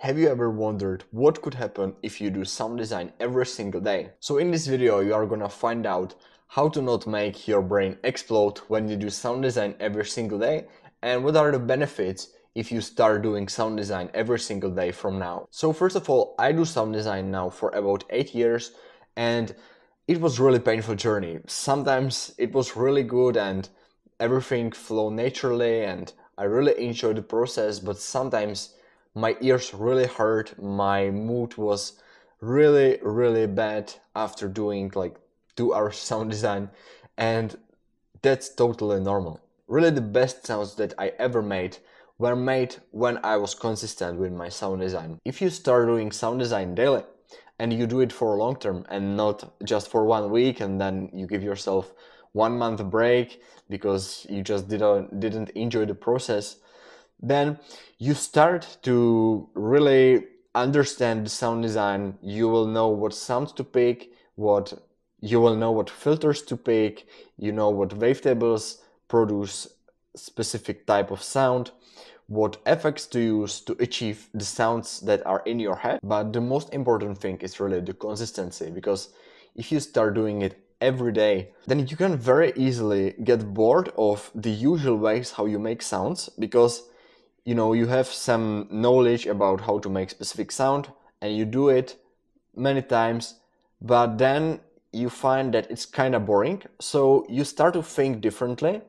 Have you ever wondered what could happen if you do sound design every single day? So in this video you are gonna find out how to not make your brain explode when you do sound design every single day, and what are the benefits if you start doing sound design every single day from now. So first of all, I do sound design now for about 8 years, and it was really painful journey. Sometimes it was really good and everything flowed naturally and I really enjoyed the process, but sometimes my ears really hurt, my mood was really bad after doing like 2 hours sound design, and that's totally normal. Really the best sounds that I ever made were made when I was consistent with my sound design. If you start doing sound design daily and you do it for a long term and not just for 1 week and then you give yourself 1 month break because you just didn't enjoy the process, then you start to really understand the sound design. You will know what sounds to pick, you will know what filters to pick, you know what wavetables produce specific type of sound, what effects to use to achieve the sounds that are in your head. But the most important thing is really the consistency, because if you start doing it every day, then you can very easily get bored of the usual ways how you make sounds, because you have some knowledge about how to make specific sound and you do it many times, but then you find that it's kind of boring. So you start to think differently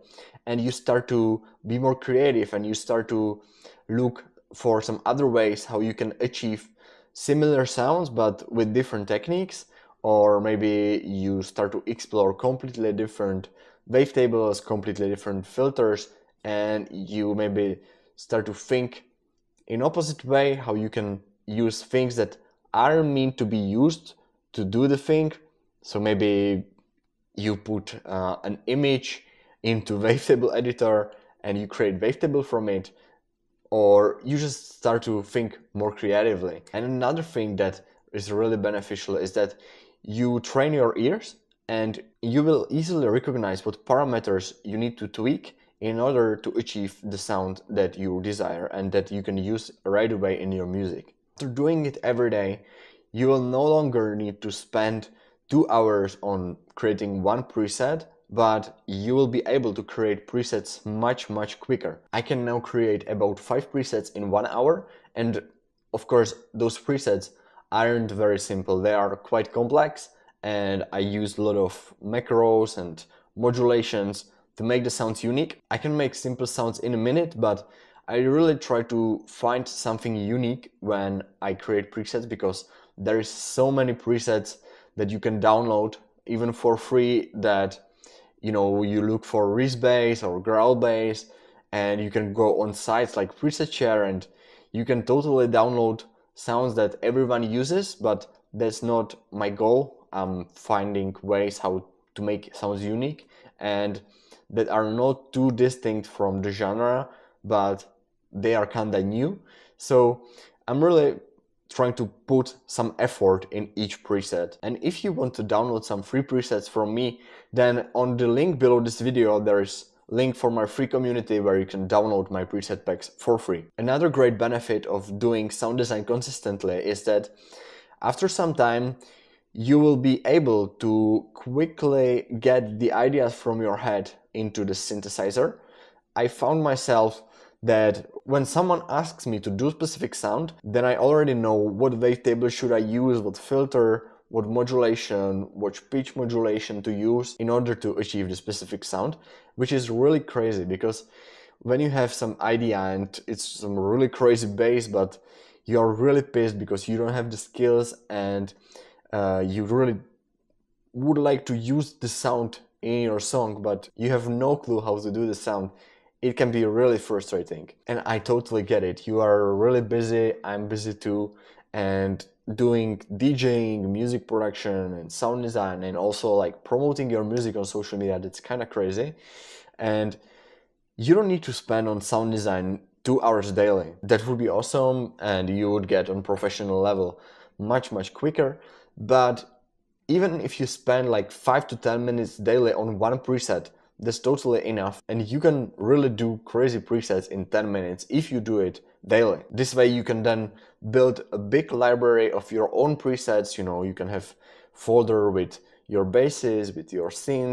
and you start to be more creative and you start to look for some other ways how you can achieve similar sounds but with different techniques, or maybe you start to explore completely different wavetables, completely different filters, and you maybe start to think in opposite way how you can use things that are meant to be used to do the thing. So maybe you put an image into wavetable editor and you create wavetable from it, or you just start to think more creatively. And another thing that is really beneficial is that you train your ears and you will easily recognize what parameters you need to tweak in order to achieve the sound that you desire and that you can use right away in your music. After doing it every day, you will no longer need to spend 2 hours on creating one preset, but you will be able to create presets much quicker. I can now create about 5 presets in 1 hour, and of course those presets aren't very simple. They are quite complex, and I use a lot of macros and modulations to make the sounds unique. I can make simple sounds in a minute, but I really try to find something unique when I create presets, because there is so many presets that you can download even for free that you look for wrist bass or growl bass, and you can go on sites like Preset Share and you can totally download sounds that everyone uses, but that's not my goal. I'm finding ways how to make sounds unique and that are not too distinct from the genre, but they are kinda new. So I'm really trying to put some effort in each preset. And if you want to download some free presets from me, then on the link below this video there is link for my free community where you can download my preset packs for free. Another great benefit of doing sound design consistently is that after some time you will be able to quickly get the ideas from your head into the synthesizer. I found myself that when someone asks me to do a specific sound, then I already know what wavetable should I use, what filter, what modulation, what pitch modulation to use in order to achieve the specific sound, which is really crazy, because when you have some idea and it's some really crazy bass, but you are really pissed because you don't have the skills and you really would like to use the sound in your song, but you have no clue how to do the sound, it can be really frustrating. And I totally get it. You are really busy, I'm busy too, and doing DJing, music production and sound design, and also like promoting your music on social media, that's kind of crazy. And you don't need to spend on sound design 2 hours daily. That would be awesome and you would get on professional level much quicker. But even if you spend like 5 to 10 minutes daily on one preset, that's totally enough, and you can really do crazy presets in 10 minutes if you do it daily. This way you can then build a big library of your own presets. You know, you can have folder with your basses, with your synth,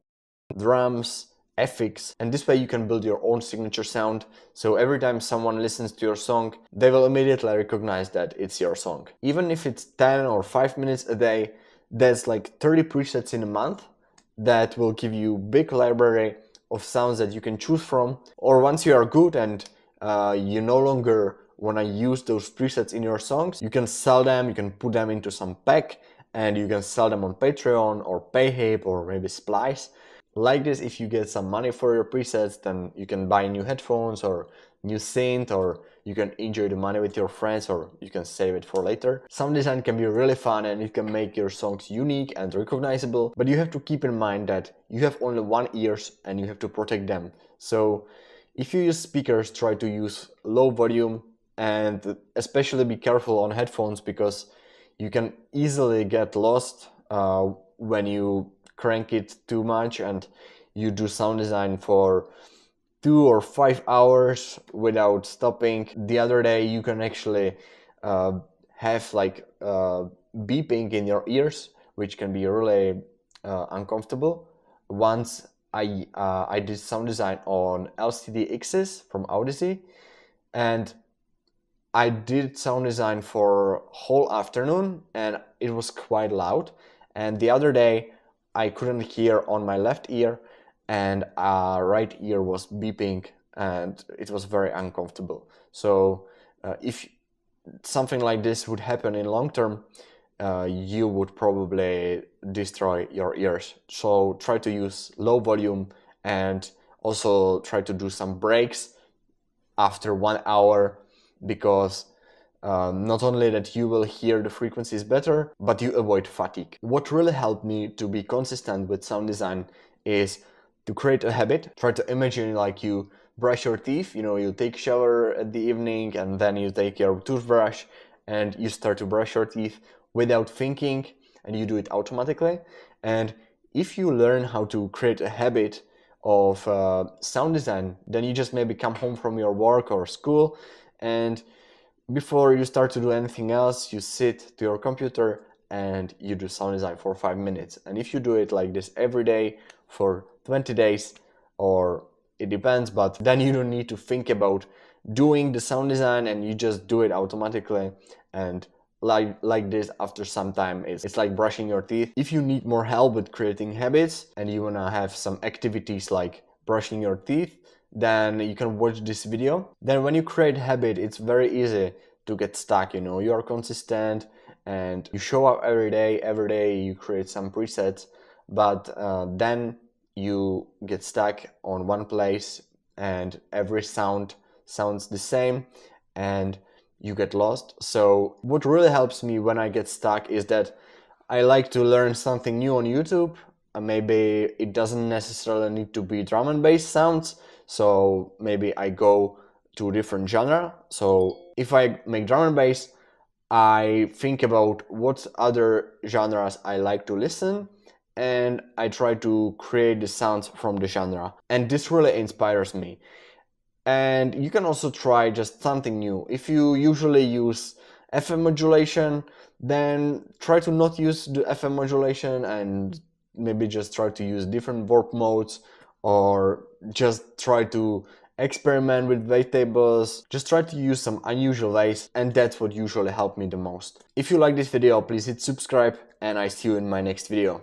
drums, effects, and this way you can build your own signature sound. So every time someone listens to your song, they will immediately recognize that it's your song. Even if it's 10 or 5 minutes a day, that's like 30 presets in a month that will give you big library of sounds that you can choose from. Or once you are good and you no longer want to use those presets in your songs, you can sell them, you can put them into some pack, and you can sell them on Patreon or Payhip or maybe Splice. Like this, if you get some money for your presets, then you can buy new headphones or new synth, or you can enjoy the money with your friends, or you can save it for later. Sound design can be really fun and it can make your songs unique and recognizable, but you have to keep in mind that you have only one ears and you have to protect them. So if you use speakers, try to use low volume, and especially be careful on headphones because you can easily get lost when you crank it too much and you do sound design for 2 or 5 hours without stopping. The other day you can actually have like beeping in your ears, which can be really uncomfortable. Once I did sound design on LCD X's from Odyssey, and I did sound design for whole afternoon and it was quite loud. And the other day I couldn't hear on my left ear and right ear was beeping and it was very uncomfortable. So if something like this would happen in long term, you would probably destroy your ears. So try to use low volume and also try to do some breaks after 1 hour, because not only that you will hear the frequencies better, but you avoid fatigue. What really helped me to be consistent with sound design is to create a habit. Try to imagine like you brush your teeth, you know, you take shower at the evening and then you take your toothbrush and you start to brush your teeth without thinking, and you do it automatically. And if you learn how to create a habit of sound design, then you just maybe come home from your work or school, and before you start to do anything else, you sit to your computer and you do sound design for 5 minutes. And if you do it like this every day for 20 days, or it depends, but then you don't need to think about doing the sound design and you just do it automatically. And like this, after some time, it's like brushing your teeth. If you need more help with creating habits and you wanna have some activities like brushing your teeth, then you can watch this video. Then when you create habit, it's very easy to get stuck. You know, you are consistent and you show up every day you create some presets, but then you get stuck on one place and every sound sounds the same and you get lost. So what really helps me when I get stuck is that I like to learn something new on YouTube. Maybe it doesn't necessarily need to be drum and bass sounds, so maybe I go to a different genre. So if I make drum and bass, I think about what other genres I like to listen, and I try to create the sounds from the genre. And this really inspires me. And you can also try just something new. If you usually use FM modulation, then try to not use the FM modulation and maybe just try to use different warp modes, or just try to experiment with wavetables. Just try to use some unusual ways, and that's what usually helped me the most. If you like this video, please hit subscribe and I see you in my next video.